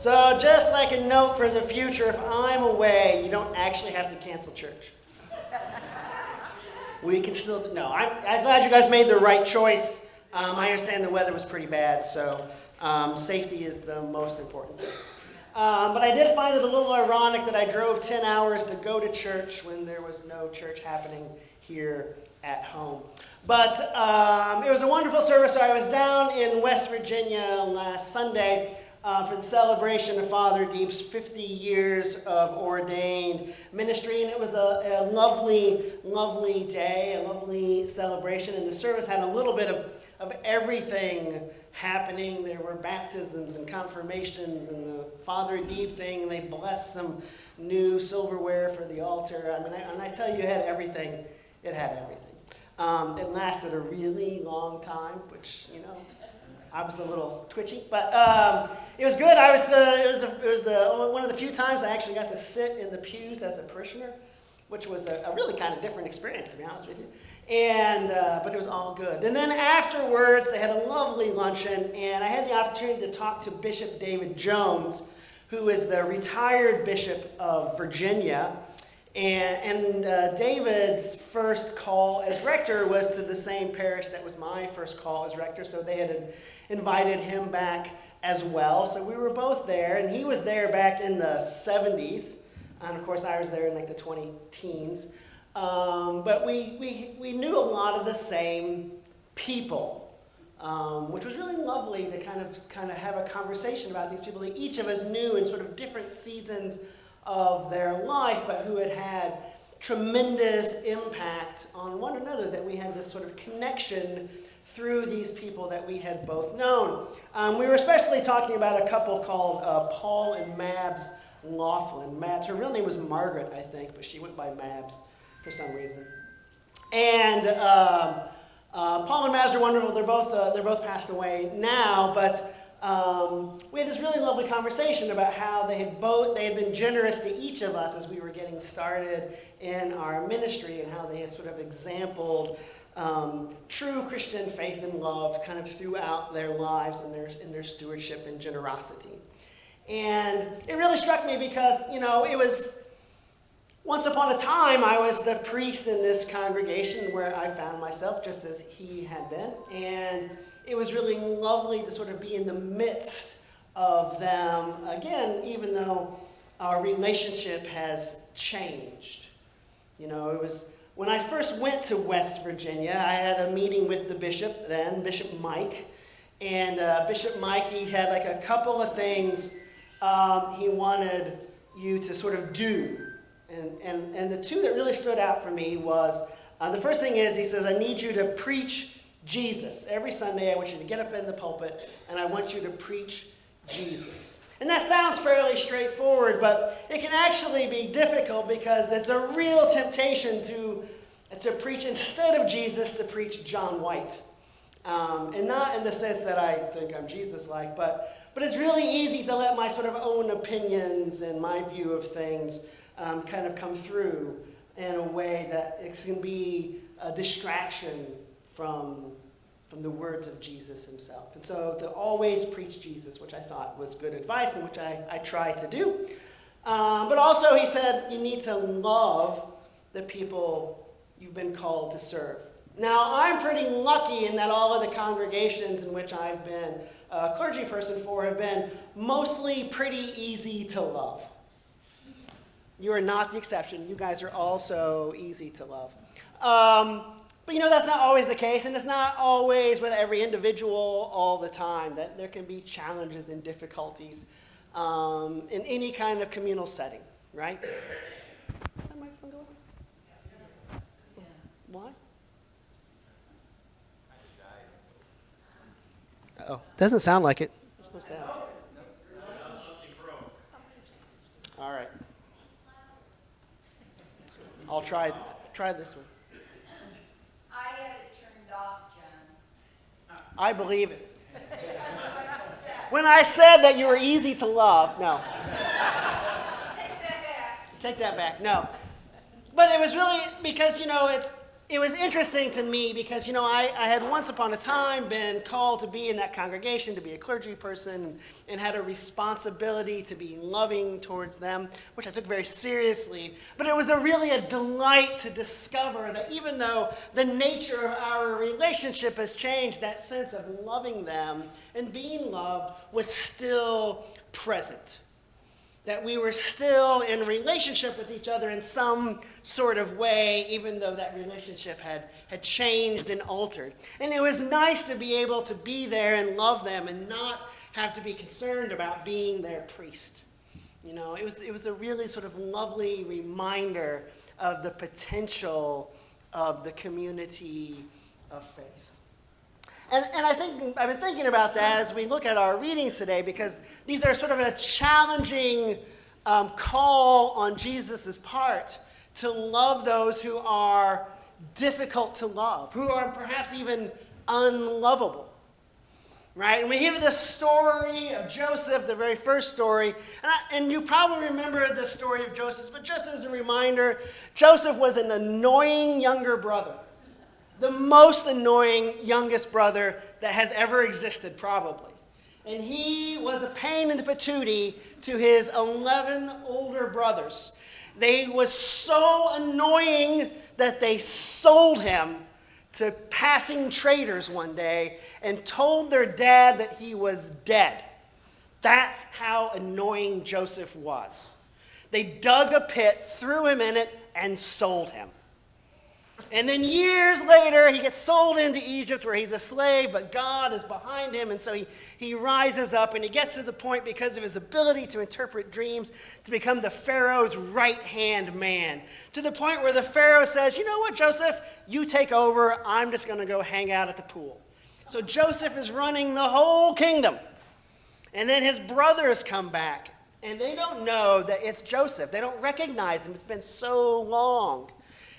So just like a note for the future, if I'm away, you don't actually have to cancel church. We can still, no, I'm glad you guys made the right choice. I understand the weather was pretty bad, so safety is the most important thing. But I did find it a little ironic that I drove 10 hours to go to church when there was no church happening here at home. But it was a wonderful service. So I was down in West Virginia last Sunday for the celebration of Father Deep's 50 years of ordained ministry. And it was a lovely, lovely day, a lovely celebration. And the service had a little bit of everything happening. There were baptisms and confirmations and the Father Deep thing. And they blessed some new silverware for the altar. I mean, and I tell you, it had everything. It had everything. It lasted a really long time, which, you know, I was a little twitchy, but it was good. It was one of the few times I actually got to sit in the pews as a parishioner, which was a really kind of different experience, to be honest with you. And but it was all good. And then afterwards, they had a lovely luncheon, and I had the opportunity to talk to Bishop David Jones, who is the retired Bishop of Virginia. And David's first call as rector was to the same parish that was my first call as rector, so they had invited him back as well. So we were both there, and he was there back in the 70s, and of course I was there in like the 20-teens. But we knew a lot of the same people, which was really lovely to kind of have a conversation about these people that each of us knew in sort of different seasons of their life, but who had tremendous impact on one another, that we had this sort of connection through these people that we had both known. We were especially talking about a couple called Paul and Mabs Laughlin. Mabs, her real name was Margaret, I think, but she went by Mabs for some reason. And Paul and Mabs are wonderful. They're both passed away now, but we had this really lovely conversation about how they had been generous to each of us as we were getting started in our ministry, and how they had sort of exampled true Christian faith and love kind of throughout their lives and their stewardship and generosity. And it really struck me because, you know, it was once upon a time I was the priest in this congregation where I found myself just as he had been, and it was really lovely to sort of be in the midst of them again, even though our relationship has changed. You know, it was when I first went to West Virginia, I had a meeting with the bishop then, Bishop Mike. And Bishop Mike, he had like a couple of things he wanted you to sort of do. And the two that really stood out for me was, the first thing is, he says, I need you to preach Jesus. Every Sunday, I want you to get up in the pulpit, and I want you to preach Jesus. And that sounds fairly straightforward, but it can actually be difficult because it's a real temptation to preach, instead of Jesus, to preach John White. And not in the sense that I think I'm Jesus-like, but it's really easy to let my sort of own opinions and my view of things kind of come through in a way that it can be a distraction from the words of Jesus himself. And so to always preach Jesus, which I thought was good advice and which I try to do. But also he said you need to love the people you've been called to serve. Now, I'm pretty lucky in that all of the congregations in which I've been a clergy person for have been mostly pretty easy to love. You are not the exception. You guys are also easy to love. But you know, that's not always the case, and it's not always with every individual all the time, that there can be challenges and difficulties in any kind of communal setting, right? Is that microphone going? Why? Uh-oh. Doesn't sound like it. All right. I'll try this one. I had it turned off, John. I believe it. When I said that you were easy to love, no. Take that back. Take that back, no. But it was really because, you know, it was interesting to me because, I had once upon a time been called to be in that congregation, to be a clergy person, and had a responsibility to be loving towards them, which I took very seriously. But it was really a delight to discover that even though the nature of our relationship has changed, that sense of loving them and being loved was still present. That we were still in relationship with each other in some sort of way, even though that relationship had changed and altered. And it was nice to be able to be there and love them and not have to be concerned about being their priest. It was a really sort of lovely reminder of the potential of the community of faith. And I've been thinking about that as we look at our readings today, because these are sort of a challenging call on Jesus' part to love those who are difficult to love, who are perhaps even unlovable. Right? And we hear the story of Joseph, the very first story. And you probably remember the story of Joseph, but just as a reminder, Joseph was an annoying younger brother. The most annoying youngest brother that has ever existed, probably. And he was a pain in the patootie to his 11 older brothers. They was so annoying that they sold him to passing traders one day and told their dad that he was dead. That's how annoying Joseph was. They dug a pit, threw him in it, and sold him. And then years later, he gets sold into Egypt where he's a slave, but God is behind him. And so he rises up and he gets to the point, because of his ability to interpret dreams, to become the Pharaoh's right-hand man. To the point where the Pharaoh says, you know what, Joseph, you take over. I'm just going to go hang out at the pool. So Joseph is running the whole kingdom. And then his brothers come back, and they don't know that it's Joseph. They don't recognize him. It's been so long.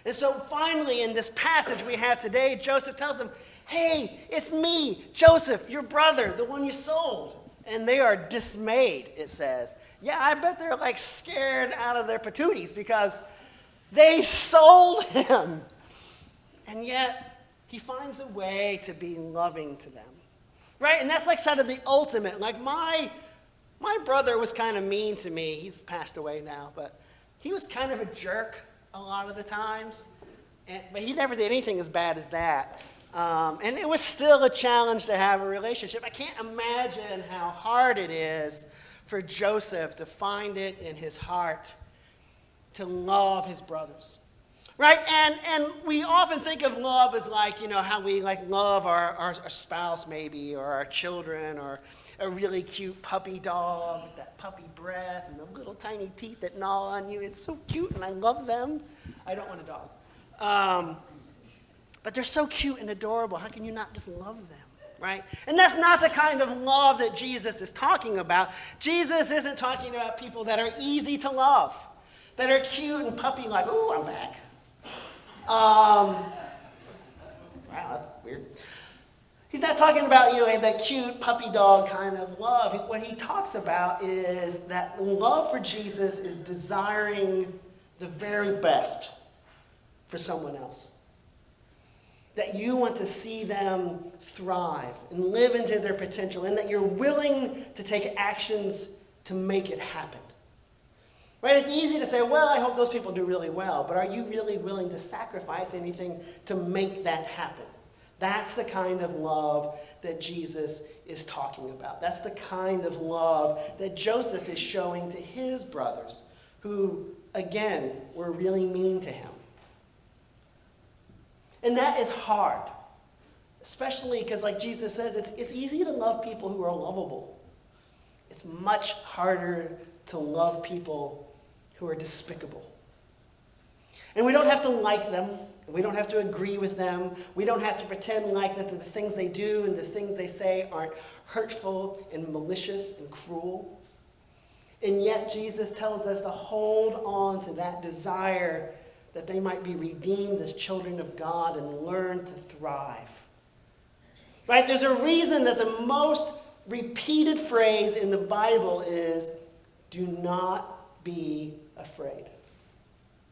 And so finally, in this passage we have today, Joseph tells them, hey, it's me, Joseph, your brother, the one you sold. And they are dismayed, it says. Yeah, I bet they're like scared out of their patooties because they sold him. And yet, he finds a way to be loving to them. Right? And that's like sort of the ultimate. Like my brother was kind of mean to me. He's passed away now, but he was kind of a jerk a lot of the times, but he never did anything as bad as that. And it was still a challenge to have a relationship. I can't imagine how hard it is for Joseph to find it in his heart to love his brothers. Right? And we often think of love as like, how we like love our spouse maybe, or our children, or a really cute puppy dog with that puppy breath and the little tiny teeth that gnaw on you. It's so cute and I love them. I don't want a dog. But they're so cute and adorable. How can you not just love them? Right? And that's not the kind of love that Jesus is talking about. Jesus isn't talking about people that are easy to love, that are cute and puppy-like. Ooh, I'm back. Wow, that's weird. He's not talking about, that cute puppy dog kind of love. What he talks about is that love for Jesus is desiring the very best for someone else. That you want to see them thrive and live into their potential, and that you're willing to take actions to make it happen. Right? It's easy to say, well, I hope those people do really well, but are you really willing to sacrifice anything to make that happen? That's the kind of love that Jesus is talking about. That's the kind of love that Joseph is showing to his brothers, who, again, were really mean to him. And that is hard, especially because, like Jesus says, it's easy to love people who are lovable. It's much harder to love people who are despicable. And we don't have to like them. We don't have to agree with them. We don't have to pretend like that the things they do and the things they say aren't hurtful and malicious and cruel. And yet Jesus tells us to hold on to that desire that they might be redeemed as children of God and learn to thrive. Right? There's a reason that the most repeated phrase in the Bible is, do not be afraid.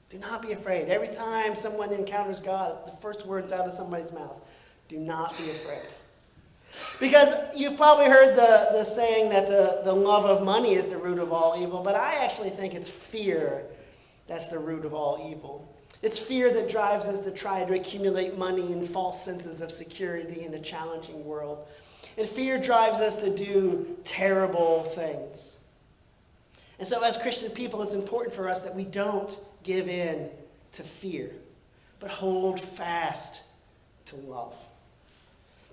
Do not be afraid. Every time someone encounters God, it's the first words out of somebody's mouth. Do not be afraid. Because you've probably heard the saying that the love of money is the root of all evil, but I actually think it's fear that's the root of all evil. It's fear that drives us to try to accumulate money and false senses of security in a challenging world. And fear drives us to do terrible things. And so as Christian people, it's important for us that we don't give in to fear, but hold fast to love.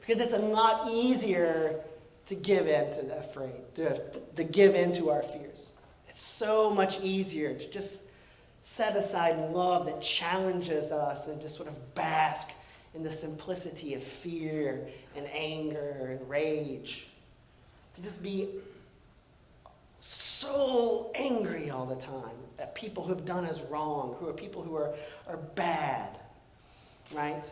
Because it's a lot easier to give in to the afraid, to give in to our fears. It's so much easier to just set aside love that challenges us and just sort of bask in the simplicity of fear and anger and rage. To just be so angry all the time at people who have done us wrong, who are people who are bad, right?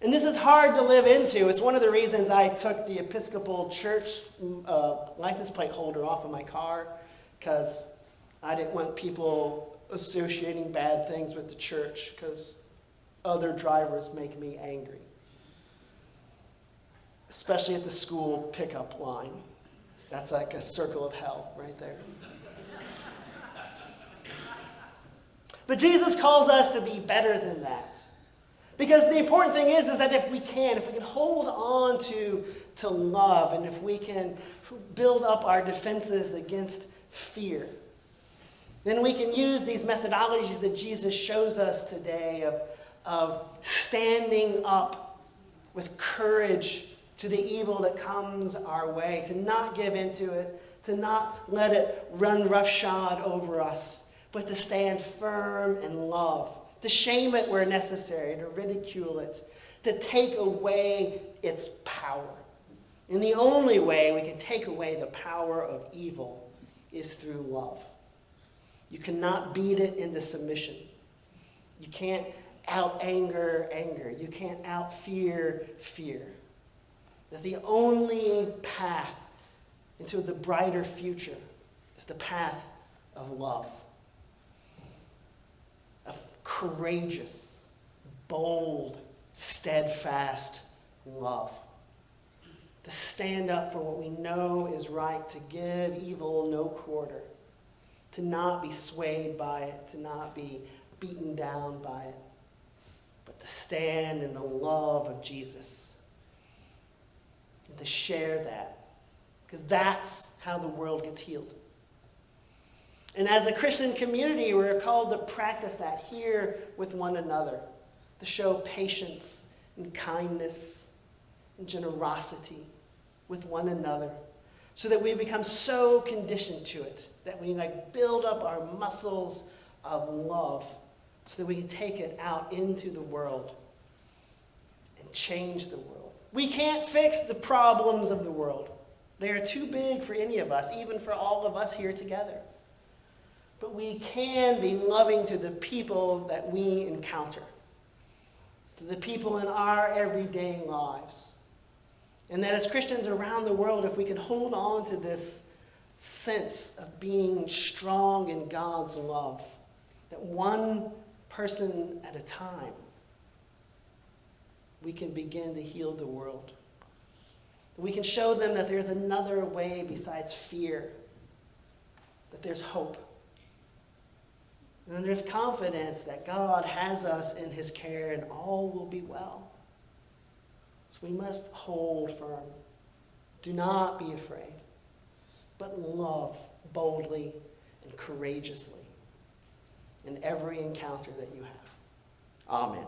And this is hard to live into. It's one of the reasons I took the Episcopal Church license plate holder off of my car, because I didn't want people associating bad things with the church, because other drivers make me angry. Especially at the school pickup line. That's like a circle of hell right there. But Jesus calls us to be better than that. Because the important thing is that if we can hold on to love, and if we can build up our defenses against fear, then we can use these methodologies that Jesus shows us today of standing up with courage to the evil that comes our way, to not give into it, to not let it run roughshod over us, but to stand firm in love, to shame it where necessary, to ridicule it, to take away its power. And the only way we can take away the power of evil is through love. You cannot beat it into submission. You can't out-anger anger. You can't out-fear fear. That the only path into the brighter future is the path of love. Of courageous, bold, steadfast love. To stand up for what we know is right, to give evil no quarter. To not be swayed by it, to not be beaten down by it, but to stand in the love of Jesus and to share that, because that's how the world gets healed. And as a Christian community, we're called to practice that here with one another, to show patience and kindness and generosity with one another, so that we become so conditioned to it that we build up our muscles of love so that we can take it out into the world and change the world. We can't fix the problems of the world. They are too big for any of us, even for all of us here together. But we can be loving to the people that we encounter, to the people in our everyday lives. And that as Christians around the world, if we can hold on to this sense of being strong in God's love, that one person at a time, we can begin to heal the world. We can show them that there's another way besides fear, that there's hope. And there's confidence that God has us in his care and all will be well. So we must hold firm. Do not be afraid, but love boldly and courageously in every encounter that you have. Amen.